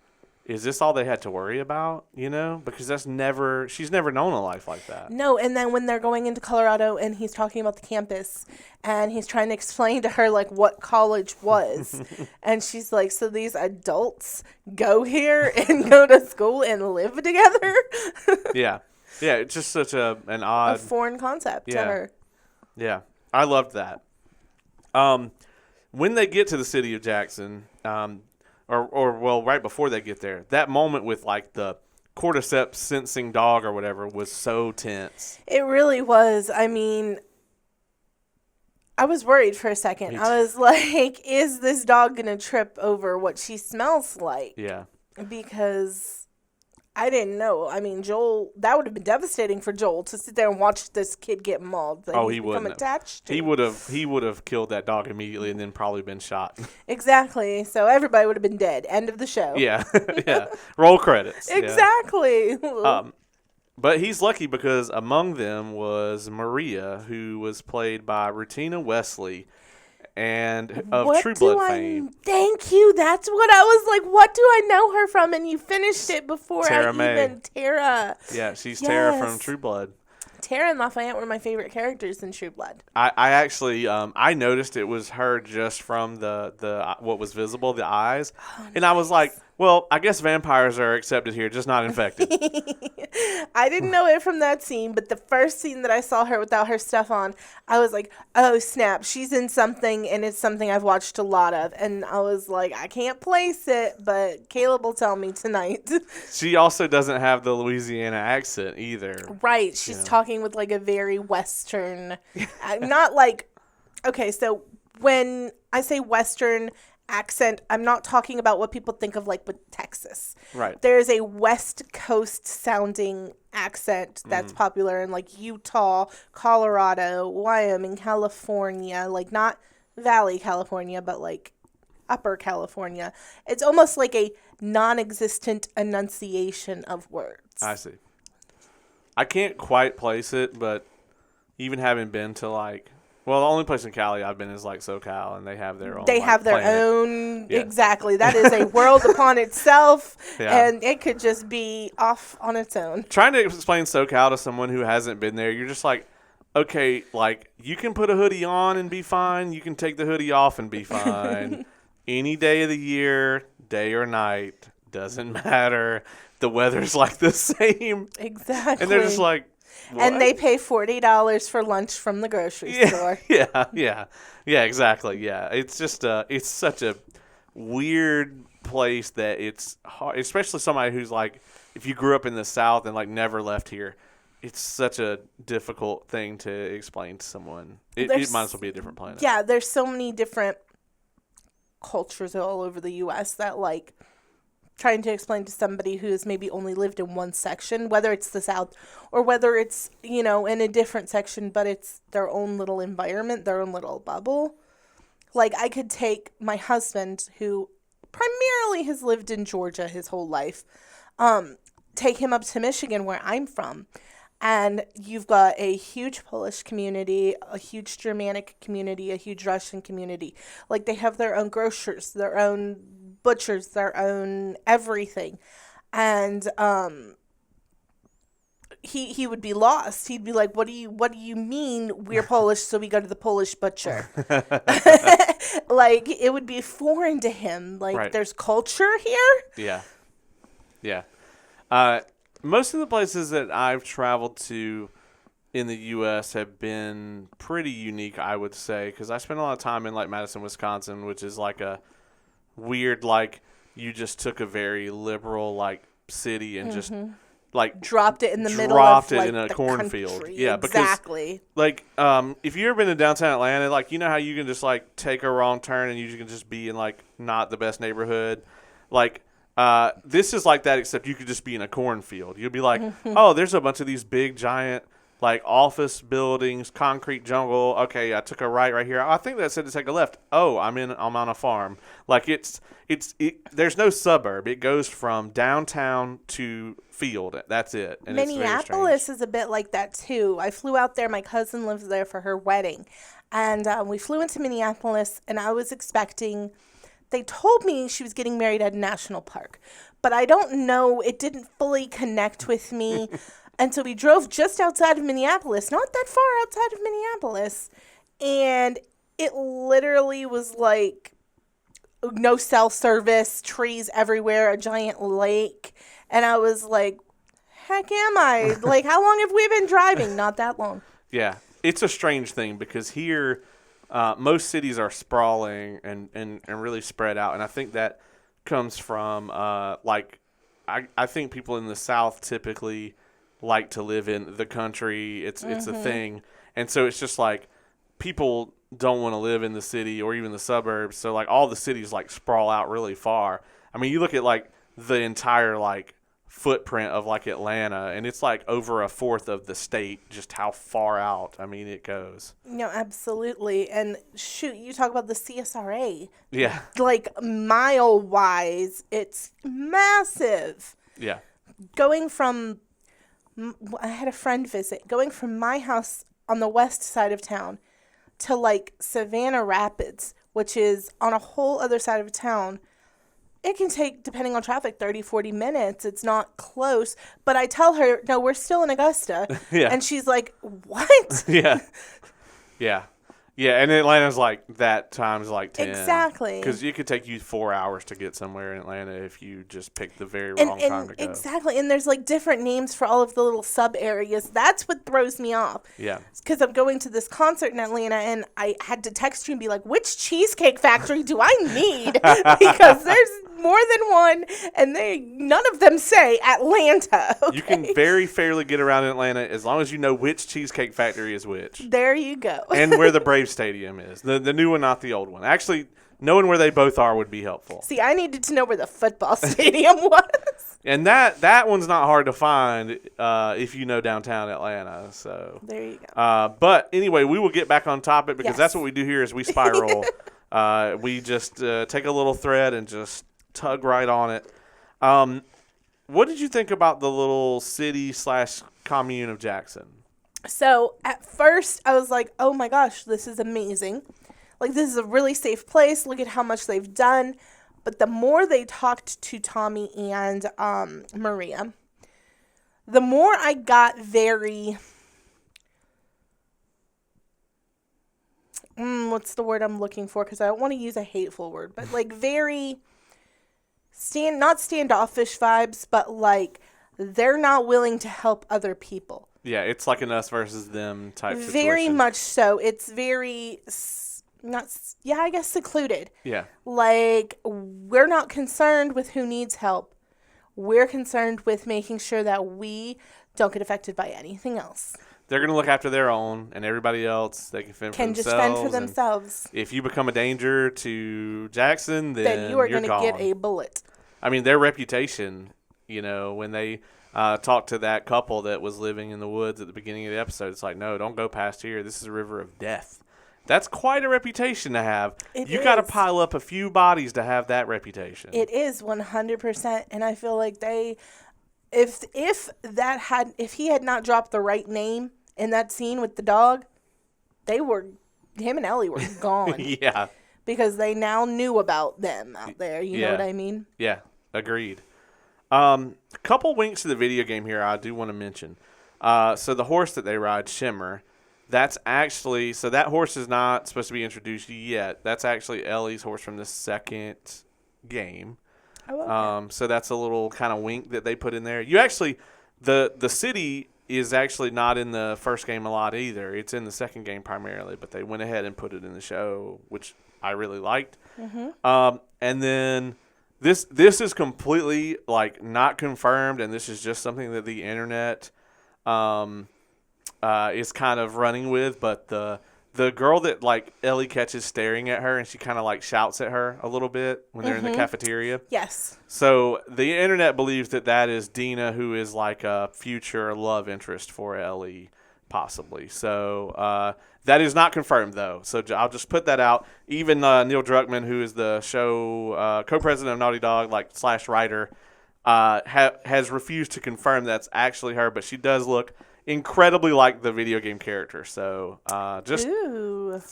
is this all they had to worry about? You know? Because she's never known a life like that. No, and then when they're going into Colorado and he's talking about the campus and he's trying to explain to her, like, what college was. And she's like, so these adults go here and go to school and live together? Yeah. Yeah, it's just such an odd... a foreign concept to her. Yeah, I loved that. When they get to the city of Jackson... Or right before they get there, that moment with like the cordyceps sensing dog or whatever was so tense. It really was. I mean, I was worried for a second. I was like, is this dog going to trip over what she smells like? Yeah. Because I didn't know. I mean, Joel, that would have been devastating for Joel to sit there and watch this kid get mauled. He wouldn't have. Attached to. He would have killed that dog immediately and then probably been shot. Exactly. So everybody would have been dead. End of the show. Yeah. Yeah. Roll credits. Exactly. Yeah. But he's lucky because among them was Maria, who was played by Rutina Wesley, and of True Blood fame. Thank you. That's what I was like. What do I know her from? And you finished it before Tara. Yeah, she's Tara from True Blood. Tara and Lafayette were my favorite characters in True Blood. I actually I noticed it was her just from the what was visible, the eyes, and I was like, well, I guess vampires are accepted here, just not infected. I didn't know it from that scene, but the first scene that I saw her without her stuff on, I was like, oh, snap, she's in something, and it's something I've watched a lot of. And I was like, I can't place it, but Caleb will tell me tonight. She also doesn't have the Louisiana accent either. Right. She's talking with like a very Western, not like, okay, so when I say Western accent, I'm not talking about what people think of like with Texas. Right. There's a West Coast sounding accent that's popular in like Utah, Colorado, Wyoming, California, like not Valley, California, but like Upper California. It's almost like a non-existent enunciation of words. I see. I can't quite place it, but even having been to like, well, the only place in Cali I've been is like SoCal, and they have their own. They have their planet. own, exactly. That is a world upon itself, Yeah. and it could just be off on its own. Trying to explain SoCal to someone who hasn't been there, you're just like, okay, like you can put a hoodie on and be fine. You can take the hoodie off and be fine. Any day of the year, day or night, doesn't matter. The weather's like the same. Exactly. And they're just like, what? And they pay $40 for lunch from the grocery store. Yeah, exactly. Yeah, it's just it's such a weird place that it's hard, especially somebody who's like, if you grew up in the South and like never left here, it's such a difficult thing to explain to someone. It might as well be a different planet. Yeah, there's so many different cultures all over the U.S. that like trying to explain to somebody who has maybe only lived in one section, whether it's the South or whether it's, you know, in a different section, but it's their own little environment, their own little bubble. Like, I could take my husband, who primarily has lived in Georgia his whole life, take him up to Michigan, where I'm from. And you've got a huge Polish community, a huge Germanic community, a huge Russian community. Like, they have their own grocers, their own butchers, their own everything. And he would be lost. He'd be like, what do you mean we're Polish, so we go to the Polish butcher? Like, it would be foreign to him. Like, right. There's culture here. Yeah. Most of the places that I've traveled to in the U.S. have been pretty unique, I would say, because I spent a lot of time in, like, Madison, Wisconsin, which is, like, a weird, like, you just took a very liberal, like, city and just, like, dropped it in the middle of, like, in a cornfield. Country. Yeah, exactly. Because, like, if you've ever been to downtown Atlanta, like, you know how you can just, like, take a wrong turn and you can just be in, like, not the best neighborhood? Like, this is like that, except you could just be in a cornfield. You'll be like, oh, there's a bunch of these big, giant, like, office buildings, concrete jungle. Okay, I took a right here. I think that said to take a left. Oh, I'm on a farm. Like, there's no suburb. It goes from downtown to field. That's it. And Minneapolis is a bit like that too. I flew out there. My cousin lives there for her wedding, and we flew into Minneapolis, and I was expecting. They told me she was getting married at a national park, but I don't know. It didn't fully connect with me. And so we drove just outside of Minneapolis, not that far outside of Minneapolis. And it literally was like no cell service, trees everywhere, a giant lake. And I was like, heck am I? Like, how long have we been driving? Not that long. Yeah. It's a strange thing because here most cities are sprawling and really spread out. And I think that comes from, I think people in the South typically like to live in the country. It's a thing. And so it's just like people don't want to live in the city or even the suburbs. So, like, all the cities, like, sprawl out really far. I mean, you look at, like, the entire, like, footprint of, like, Atlanta, and it's like over a fourth of the state, just how far out, I mean, it goes. No, absolutely. And shoot, you talk about the CSRA. Yeah. Like, mile wise, it's massive. Yeah. I had a friend visit, going from my house on the west side of town to, like, Savannah Rapids, which is on a whole other side of town. It can take, depending on traffic, 30, 40 minutes. It's not close. But I tell her, no, we're still in Augusta. Yeah. And she's like, what? Yeah. Yeah. Yeah, and Atlanta's like that times like 10. Exactly. Because it could take you 4 hours to get somewhere in Atlanta if you just pick the very wrong time to go. Exactly. And there's, like, different names for all of the little sub areas. That's what throws me off. Yeah. Because I'm going to this concert in Atlanta, and I had to text you and be like, which Cheesecake Factory do I need? Because there's more than one, and none of them say Atlanta. Okay? You can very fairly get around in Atlanta as long as you know which Cheesecake Factory is which. There you go. And where the Braves Stadium is. The new one, not the old one. Actually, knowing where they both are would be helpful. See, I needed to know where the football stadium was. And that one's not hard to find if you know downtown Atlanta. So there you go. But anyway, we will get back on topic because yes. that's what we do here is we spiral. We just take a little thread and just tug right on it. What did you think about the little city/commune of Jackson? So at first I was like, oh my gosh, this is amazing. Like, this is a really safe place. Look at how much they've done. But the more they talked to Tommy and Maria, the more I got very, what's the word I'm looking for? Because I don't want to use a hateful word, but like very not standoffish vibes, but like they're not willing to help other people. Yeah, it's like an us versus them type situation. Very much so. It's very I guess secluded. Yeah. Like, we're not concerned with who needs help. We're concerned with making sure that we don't get affected by anything else. They're going to look after their own, and everybody else, they can fend for themselves. Just fend for themselves. If you become a danger to Jackson, then you are going to get a bullet. I mean, their reputation, when they talked to that couple that was living in the woods at the beginning of the episode, it's like, no, don't go past here. This is a river of death. That's quite a reputation to have. You got to pile up a few bodies to have that reputation. It is 100%, and I feel like if he had not dropped the right name in that scene with the dog, him and Ellie were gone. Yeah. Because they now knew about them out there. You know what I mean? Yeah, agreed. A couple winks to the video game here I do want to mention. So the horse that they ride, Shimmer, that horse is not supposed to be introduced yet. That's actually Ellie's horse from the second game. Oh, okay. So that's a little kind of wink that they put in there. You actually, the city is actually not in the first game a lot either. It's in the second game primarily, but they went ahead and put it in the show, which I really liked. Mm-hmm. And then this is completely like not confirmed, and this is just something that the internet is kind of running with. But the girl that like Ellie catches staring at her, and she kind of like shouts at her a little bit when they're in the cafeteria. Yes. So the internet believes that is Dina, who is like a future love interest for Ellie, possibly. So that is not confirmed, though. So I'll just put that out. Even Neil Druckmann, who is the show co-president of Naughty Dog, / writer, has refused to confirm that's actually her, but she does look incredibly like the video game character. So just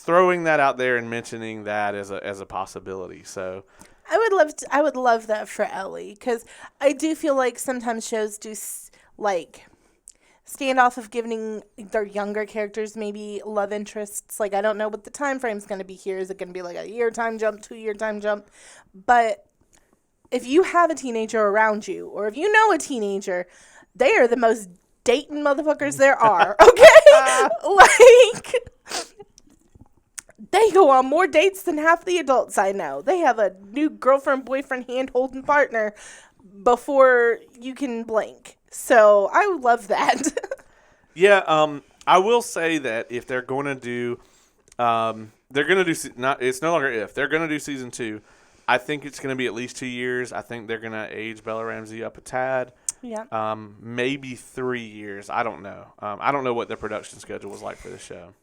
throwing that out there and mentioning that as a possibility. So I would love that for Ellie, because I do feel like sometimes shows do stand off of giving their younger characters maybe love interests. Like, I don't know what the time frame is going to be here. Is it going to be like a year time jump, 2-year time jump? But if you have a teenager around you, or if you know a teenager, they are the most dating motherfuckers there are, okay? Like, they go on more dates than half the adults I know. They have a new girlfriend, boyfriend, hand-holding partner before you can blink. So I would love that. Yeah, I will say that if they're going to do, they're going to do, it's no longer if, they're going to do season 2. I think it's going to be at least 2 years. I think they're going to age Bella Ramsey up a tad. Yeah. Maybe 3 years. I don't know. I don't know what their production schedule was like for the show.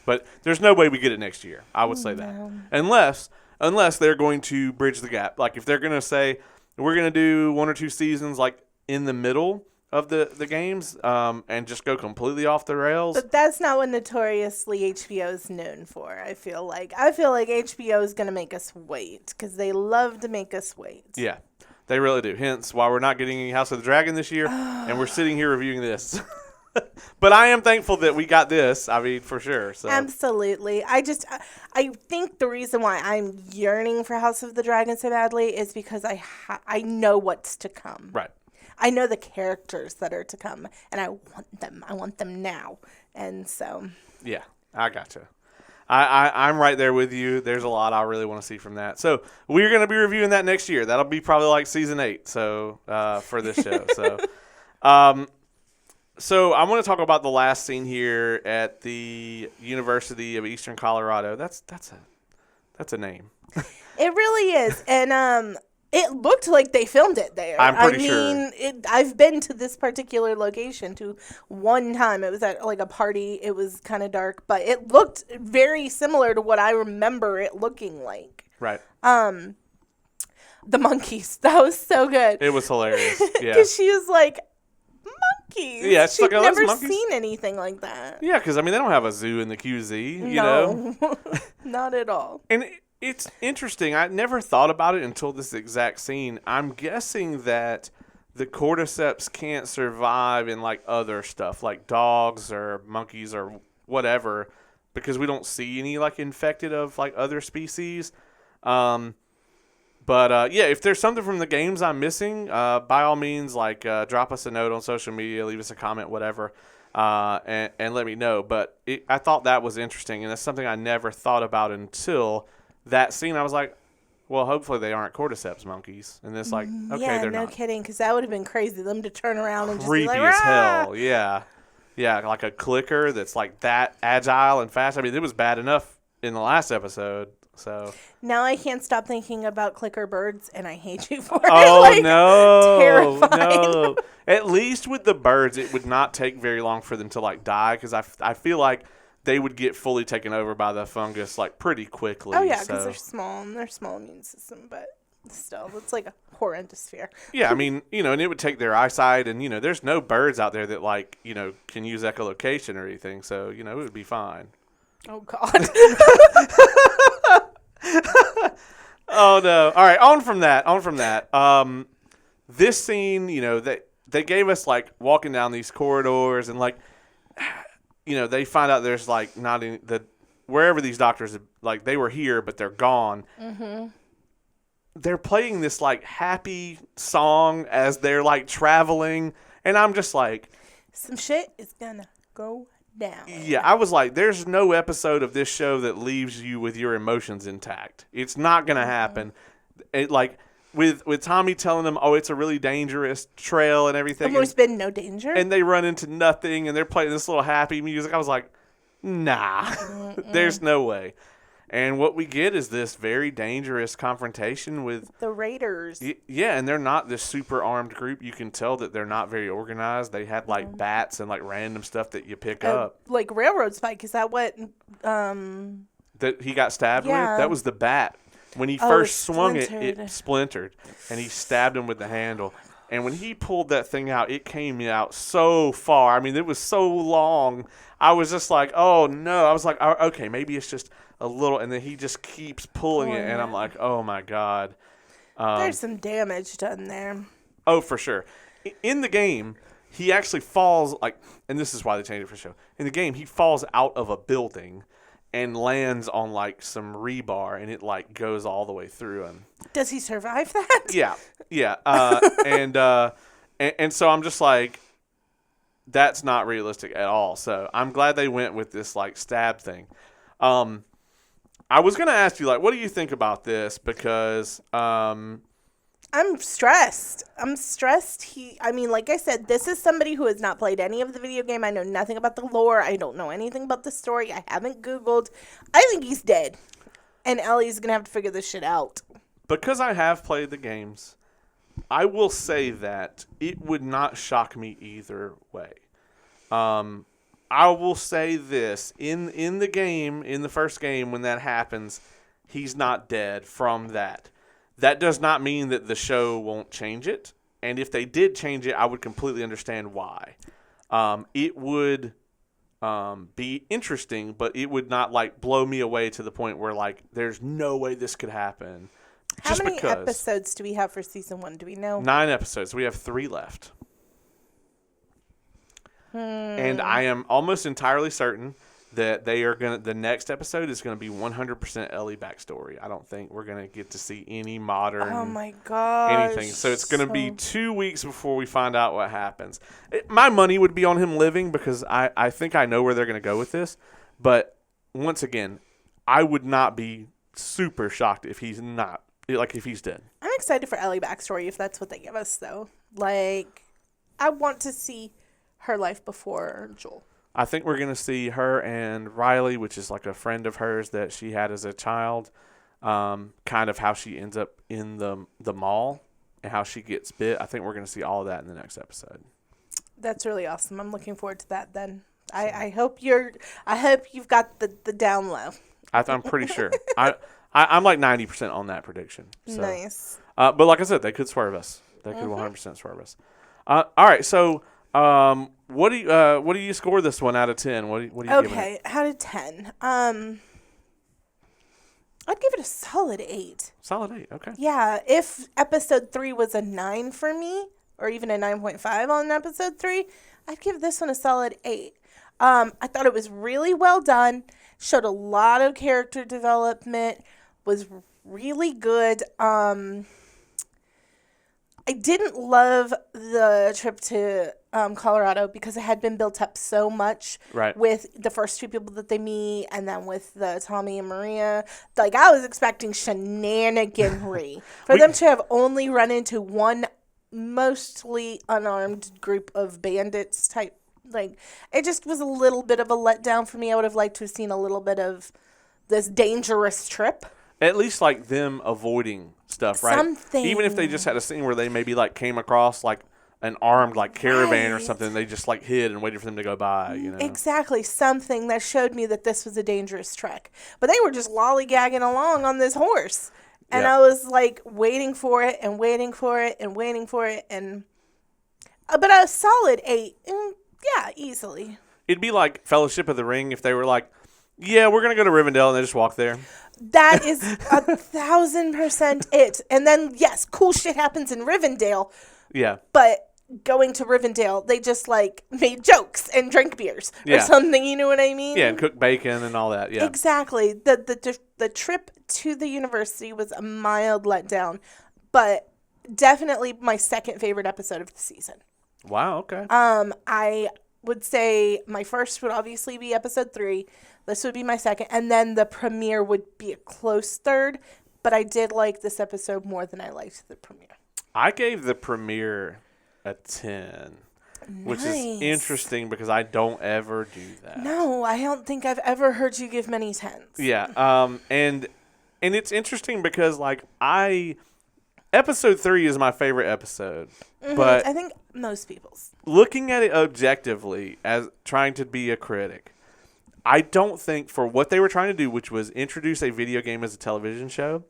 But there's no way we get it next year. I would say that. Unless they're going to bridge the gap. Like, if they're going to say, we're going to do 1 or 2 seasons, like, in the middle of the games, and just go completely off the rails. But that's not what notoriously HBO is known for, I feel like. HBO is going to make us wait, because they love to make us wait. Yeah, they really do. Hence why we're not getting any House of the Dragon this year, and we're sitting here reviewing this. But I am thankful that we got this, I mean, for sure. So. Absolutely. I think the reason why I'm yearning for House of the Dragon so badly is because I know what's to come. Right. I know the characters that are to come, and I want them. I want them now. And so. Yeah, I gotcha. I'm right there with you. There's a lot I really want to see from that. So we're going to be reviewing that next year. That'll be probably like season 8. So for this show. So I want to talk about the last scene here at the University of Eastern Colorado. That's a name. It really is, and it looked like they filmed it there. I'm pretty sure. I've been to this particular location one time. It was at like a party. It was kind of dark, but it looked very similar to what I remember it looking like. Right. The monkeys. That was so good. It was hilarious. Yeah. Because she was like, monkeys. Yeah, it's she'd like, never seen anything like that. Yeah, because I mean they don't have a zoo in the QZ. You know, not at all. And it's interesting. I never thought about it until this exact scene. I'm guessing that the cordyceps can't survive in like other stuff, like dogs or monkeys or whatever, because we don't see any like infected of like other species. But yeah, if there's something from the games I'm missing, by all means, like drop us a note on social media, leave us a comment, whatever, and let me know. But I thought that was interesting, and that's something I never thought about until that scene. I was like, well, hopefully they aren't cordyceps monkeys. And it's like, okay, yeah, they're no not. kidding, because that would have been crazy, them to turn around and just Creepy be like, as "Rah!" hell, yeah. Yeah, like a clicker that's like that agile and fast. I mean, it was bad enough in the last episode. So Now I can't stop thinking about clicker birds, and I hate you for oh it. Like, no, terrifying. no! At least with the birds, it would not take very long for them to like die because I feel like they would get fully taken over by the fungus like pretty quickly. Oh yeah, because so. they're small and they're small immune system, but still, it's like a horrendous fear. Yeah, I mean, and it would take their eyesight, and there's no birds out there that like can use echolocation or anything, so it would be fine. Oh God. Oh no! All right, on from that. This scene, they gave us like walking down these corridors, and like, they find out there's like not any wherever these doctors like they were here, but they're gone. Mm-hmm. They're playing this like happy song as they're like traveling, and I'm just like, some shit is gonna go down. Yeah, I was like, there's no episode of this show that leaves you with your emotions intact. It's not going to happen. It like with Tommy telling them, oh, it's a really dangerous trail and everything. And there's been no danger. And they run into nothing, and they're playing this little happy music. I was like, nah, there's no way. And what we get is this very dangerous confrontation with the Raiders. Yeah, and they're not this super armed group. You can tell that they're not very organized. They had like bats and like random stuff that you pick up. Like railroad spike. Is that what? That he got stabbed with? That was the bat. When he first swung it splintered. And he stabbed him with the handle. And when he pulled that thing out, it came out so far. I mean, it was so long. I was just like, oh, no. I was like, okay, maybe it's just a little. And then he just keeps pulling it. And I'm like, oh, my God. There's some damage done there. Oh, for sure. In the game, he actually falls, like, and this is why they changed it for the show. In the game, he falls out of a building and lands on, like, some rebar. And it, like, goes all the way through him. Does he survive that? Yeah. And so I'm just like, that's not realistic at all. So I'm glad they went with this like stab thing. I was gonna ask you like, what do you think about this? Because I'm stressed. I mean, like I said, this is somebody who has not played any of the video game. I know nothing about the lore. I don't know anything about the story. I haven't Googled. I think he's dead, and Ellie's gonna have to figure this shit out. Because I have played the games, I will say that it would not shock me either way. I will say this. In the game, in the first game, when that happens, he's not dead from that. That does not mean that the show won't change it. And if they did change it, I would completely understand why. It would be interesting, but it would not like blow me away to the point where like there's no way this could happen. How many episodes do we have for season 1? Do we know? 9 episodes. We have 3 left. And I am almost entirely certain that the next episode is gonna be 100% Ellie backstory. I don't think we're gonna get to see any modern. Oh my god. Anything. So it's gonna be 2 weeks before we find out what happens. My money would be on him living because I think I know where they're gonna go with this. But once again, I would not be super shocked if he's not. Like, if he's dead. I'm excited for Ellie backstory if that's what they give us, though. Like, I want to see her life before Joel. I think we're going to see her and Riley, which is like a friend of hers that she had as a child, kind of how she ends up in the mall and how she gets bit. I think we're going to see all of that in the next episode. That's really awesome. I'm looking forward to that then. I hope you've got the down low. I'm pretty sure. I'm like 90% on that prediction. So. Nice. But like I said, they could swerve us. They could 100% swerve us. All right. So, what do you score this one out of 10? What do you give it? Okay, out of 10. I'd give it a solid 8. Solid 8. Okay. Yeah. If episode 3 was a 9 for me, or even a 9.5 on episode 3, I'd give this one a solid 8. I thought it was really well done. Showed a lot of character development. Was really good. I didn't love the trip to Colorado because it had been built up so much with the first two people that they meet and then with the Tommy and Maria. Like, I was expecting shenaniganry. For them to have only run into one mostly unarmed group of bandits type. Like, it just was a little bit of a letdown for me. I would have liked to have seen a little bit of this dangerous trip. At least, like, them avoiding stuff, right? Something. Even if they just had a scene where they maybe, like, came across, like, an armed, like, caravan or something. They just, like, hid and waited for them to go by, you know? Exactly. Something that showed me that this was a dangerous trek. But they were just lollygagging along on this horse. And I was, like, waiting for it and waiting for it and waiting for it. And but a solid 8. Yeah, easily. It'd be like Fellowship of the Ring if they were like, yeah, we're going to go to Rivendell, and they just walk there. That is 1,000% it. And then, yes, cool shit happens in Rivendell. Yeah. But going to Rivendell, they just, like, made jokes and drank beers or something. You know what I mean? Yeah, and cooked bacon and all that. Yeah. Exactly. The trip to the university was a mild letdown, but definitely my second favorite episode of the season. Wow, okay. I would say my first would obviously be episode 3. This would be my second. And then the premiere would be a close third. But I did like this episode more than I liked the premiere. I gave the premiere a 10. Nice. Which is interesting because I don't ever do that. No, I don't think I've ever heard you give many 10s. Yeah. And it's interesting because, like, episode 3 is my favorite episode. But I think most people's. Looking at it objectively as trying to be a critic, I don't think for what they were trying to do, which was introduce a video game as a television show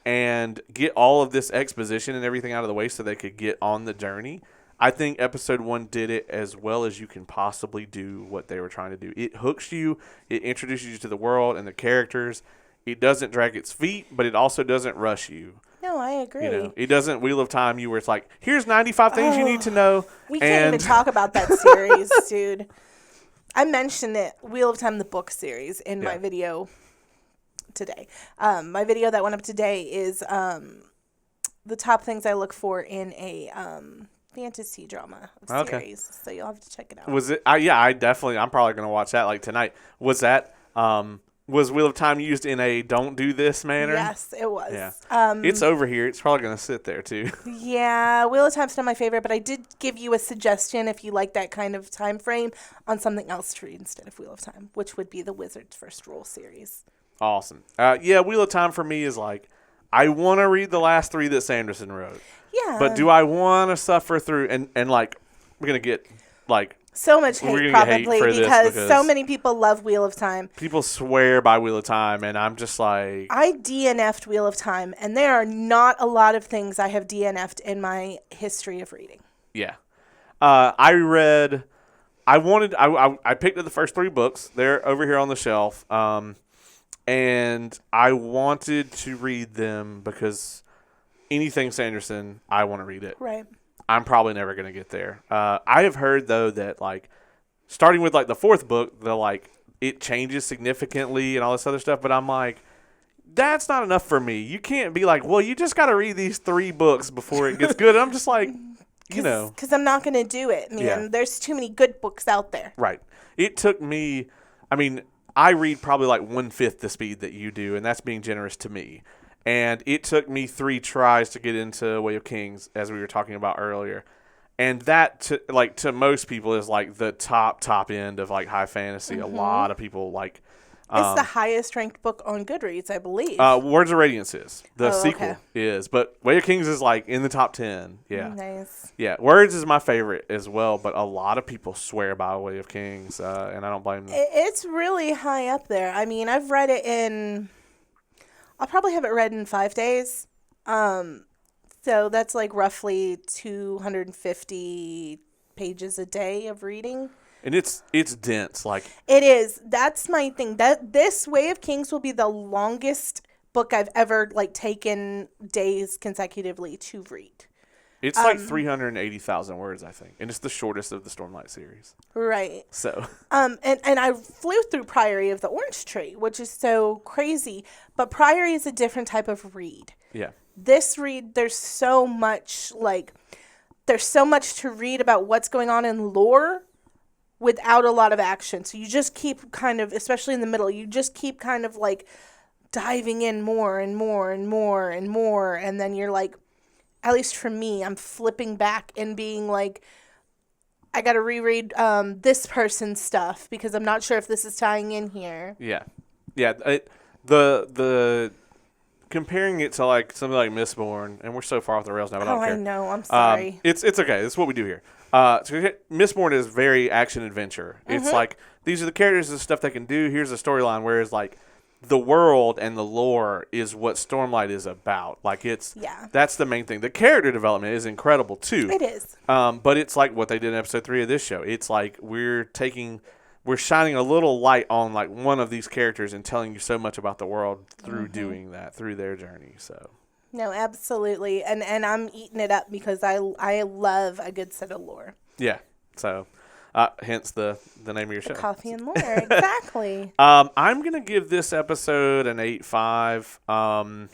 and get all of this exposition and everything out of the way so they could get on the journey, I think episode 1 did it as well as you can possibly do what they were trying to do. It hooks you. It introduces you to the world and the characters. It doesn't drag its feet, but it also doesn't rush you. No, I agree. You know, it doesn't Wheel of Time you where it's like, here's 95 things you need to know. We can't even talk about that series, dude. I mentioned it, Wheel of Time, the book series, in my video today. My video that went up today is the top things I look for in a fantasy drama series. So you'll have to check it out. Was it? I'm probably going to watch that like tonight. Was that... was Wheel of Time used in a don't do this manner? Yes, it was. Yeah. It's over here. It's probably going to sit there, too. Yeah, Wheel of Time's not my favorite, but I did give you a suggestion if you like that kind of time frame on something else to read instead of Wheel of Time, which would be the Wizard's First Rule series. Awesome. Wheel of Time for me is like, I want to read the last 3 that Sanderson wrote. Yeah. But do I want to suffer through, and like, we're going to get, like... So much hate probably because so many people love Wheel of Time. People swear by Wheel of Time, and I'm just like... I DNF'd Wheel of Time, and there are not a lot of things I have DNF'd in my history of reading. Yeah. I picked up the first 3 books. They're over here on the shelf. And I wanted to read them because anything Sanderson, I want to read it. Right. I'm probably never going to get there. I have heard, though, that, like, starting with, like, the 4th book, it changes significantly and all this other stuff. But I'm like, that's not enough for me. You can't be like, well, you just got to read these 3 books before it gets good. And I'm just like, you know. Because I'm not going to do it, man. Yeah. There's too many good books out there. Right. It took me, I read probably like 1/5 the speed that you do, and that's being generous to me. And it took me 3 tries to get into Way of Kings, as we were talking about earlier. And that, to most people, is like the top end of like high fantasy. Mm-hmm. A lot of people like. It's the highest ranked book on Goodreads, I believe. Words of Radiance is. The sequel is. But Way of Kings is like in the top 10. Yeah. Nice. Yeah. Words is my favorite as well, but a lot of people swear by Way of Kings, and I don't blame them. It's really high up there. I mean, I've read it in... I'll probably have it read in 5 days. So that's like roughly 250 pages a day of reading. And it's dense, like it is. That's my thing. That this Way of Kings will be the longest book I've ever like taken days consecutively to read. It's like 380,000 words, I think, and it's the shortest of the Stormlight series. Right. So. And I flew through Priory of the Orange Tree, which is so crazy. But Priory is a different type of read. Yeah. This read, there's so much to read about what's going on in lore without a lot of action. So you just keep kind of, especially in the middle, you just keep kind of like diving in more and more and more and more. And then you're like, at least for me, I'm flipping back and being like, I got to reread this person's stuff because I'm not sure if this is tying in here. Yeah. Yeah. The comparing it to like something like Mistborn, and we're so far off the rails now, but I don't care. I know. I'm sorry. It's okay. That's what we do here. Mistborn is very action adventure. It's like, these are the characters and stuff they can do. Here's the storyline. Whereas like the world and the lore is what Stormlight is about. Like that's the main thing. The character development is incredible too. It is. But it's like what they did in episode 3 of this show. It's like we're shining a little light on like one of these characters and telling you so much about the world through doing that, through their journey. So. No, absolutely. And I'm eating it up because I love a good set of lore. Yeah. So, hence the name of your show. Coffee and Lore, exactly. I'm going to give this episode an 8.5.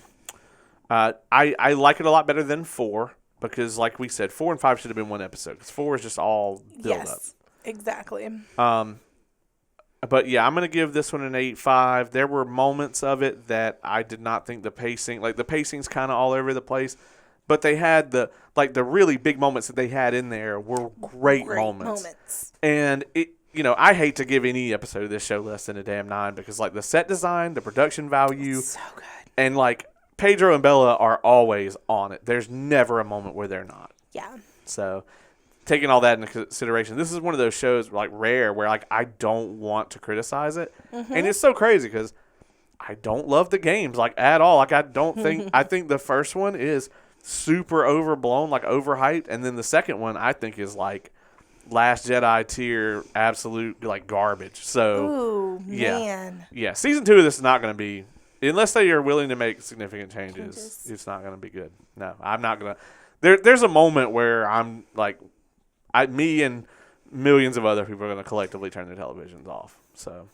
I like it a lot better than 4 because, like we said, 4 and 5 should have been one episode because 4 is just all build up. Yes, exactly. But yeah, I'm going to give this one an 8.5. There were moments of it that I did not think the pacing's kind of all over the place, but they had the really big moments that they had in there were great moments. And I hate to give any episode of this show less than a damn 9 because like the set design, the production value, it's so good. And like Pedro and Bella are always on it. There's never a moment where they're not. Yeah. So, taking all that into consideration, this is one of those shows like rare where like I don't want to criticize it, and it's so crazy because I don't love the games like at all. Like I don't think I think the first one is super overblown, like overhyped, and then the second one I think is like Last Jedi tier, absolute like garbage. So, ooh, man, yeah. Season 2 of this is not going to be, unless they are willing to make significant changes. It's not going to be good. No, I'm not going to. There's a moment where I'm like. Me and millions of other people are going to collectively turn their televisions off. So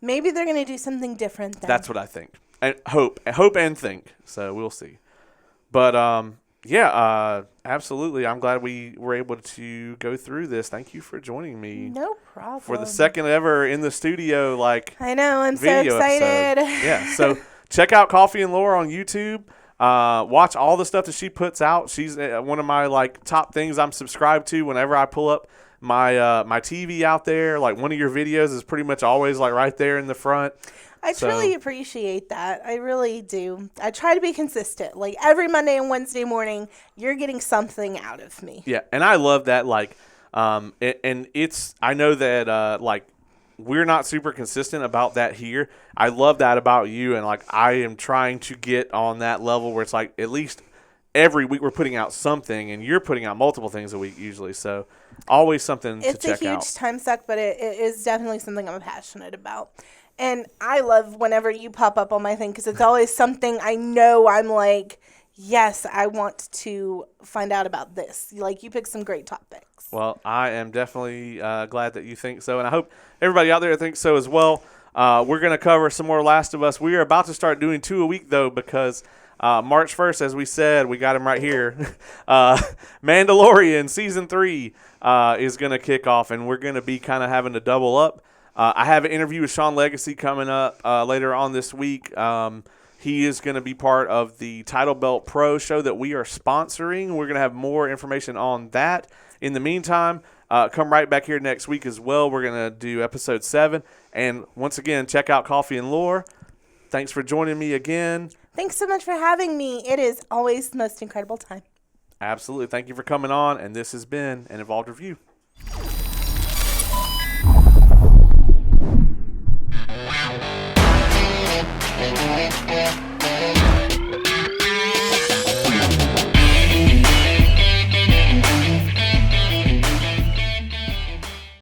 maybe they're going to do something different then. That's what I think. And hope and think. So we'll see. But absolutely. I'm glad we were able to go through this. Thank you for joining me. No problem. For the second ever in the studio, I know. I'm so excited. Yeah. So check out Coffee and Lore on YouTube. Watch all the stuff that she puts out. She's one of my like top things I'm subscribed to. Whenever I pull up my my TV out there, like one of your videos is pretty much always like right there in the front. I truly appreciate that. I really do. I try to be consistent. Like every Monday and Wednesday morning, you're getting something out of me. Yeah, and I love that. Like, and it's I know that like. We're not super consistent about that here. I love that about you, and like I am trying to get on that level where it's like at least every week we're putting out something, and you're putting out multiple things a week usually. So always something to check out. It's a huge time suck, but it is definitely something I'm passionate about. And I love whenever you pop up on my thing because it's always something I know I'm like, yes, I want to find out about this. Like you pick some great topics. Well, I am definitely glad that you think so, and I hope everybody out there thinks so as well. We're going to cover some more Last of Us. We are about to start doing 2 a week, though, because March 1st, as we said, we got him right here. Mandalorian Season 3 is going to kick off, and we're going to be kind of having to double up. I have an interview with Sean Legacy coming up later on this week. He is going to be part of the Title Belt Pro show that we are sponsoring. We're going to have more information on that. In the meantime, come right back here next week as well. We're going to do episode 7. And once again, check out Coffee and Lore. Thanks for joining me again. Thanks so much for having me. It is always the most incredible time. Absolutely. Thank you for coming on. And this has been an Involved Review. Yeah.